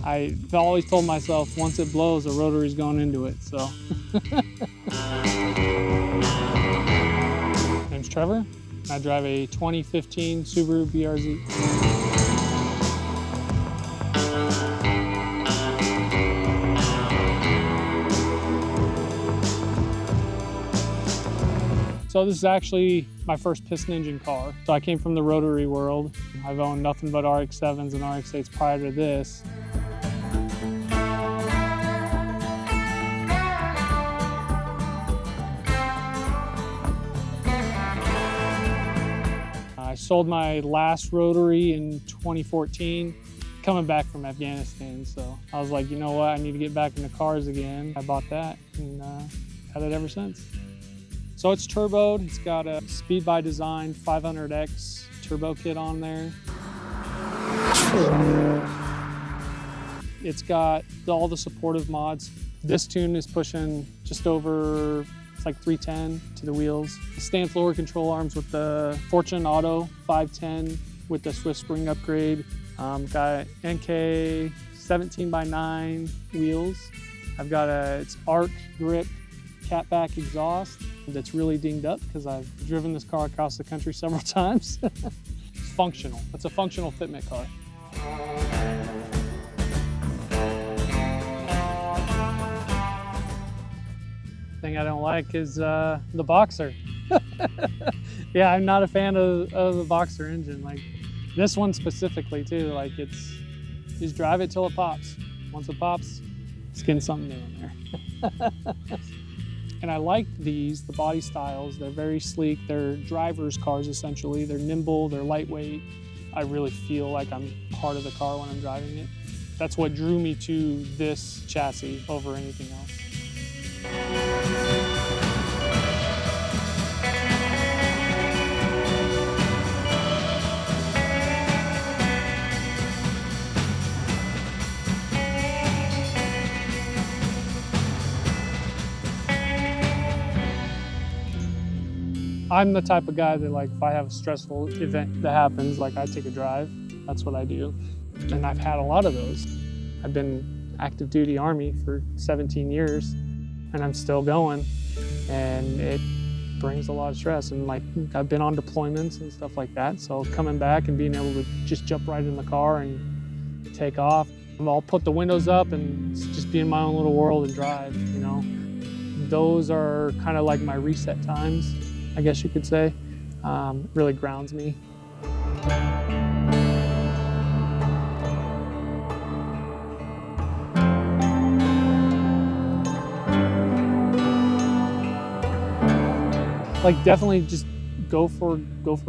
I've always told myself, once it blows, a rotary's going into it, so. My name's Trevor. I drive a 2015 Subaru BRZ. So this is actually my first piston engine car. So I came from the rotary world. I've owned nothing but RX-7s and RX-8s prior to this. I sold my last rotary in 2014, coming back from Afghanistan. So I was like, you know what, I need to get back into cars again. I bought that and had it ever since. So it's turboed. It's got a Speed by Design 500X turbo kit on there. It's got all the supportive mods. This tune is pushing just over, it's like 310 to the wheels. Stand floor control arms with the Fortune Auto 510 with the Swift Spring upgrade. Got NK 17x9 wheels. I've got it's arc grip catback exhaust that's really dinged up because I've driven this car across the country several times. It's functional. It's a functional fitment car. Thing I don't like is the Boxer. Yeah, I'm not a fan of the Boxer engine. Like this one specifically too. Like it's, just drive it till it pops. Once it pops, it's getting something new in there. And I like these, the body styles. They're very sleek. They're driver's cars, essentially. They're nimble, they're lightweight. I really feel like I'm part of the car when I'm driving it. That's what drew me to this chassis over anything else. I'm the type of guy that, like, if I have a stressful event that happens, like I take a drive, that's what I do. And I've had a lot of those. I've been active duty Army for 17 years and I'm still going, and it brings a lot of stress. And like, I've been on deployments and stuff like that. So coming back and being able to just jump right in the car and take off. I'll put the windows up and just be in my own little world and drive, you know. Those are kind of like my reset times, I guess you could say. It really grounds me. Like definitely just go for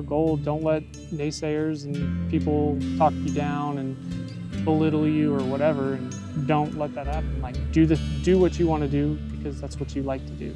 gold. Don't let naysayers and people talk you down and belittle you or whatever, and don't let that happen. Like do what you want to do because that's what you like to do.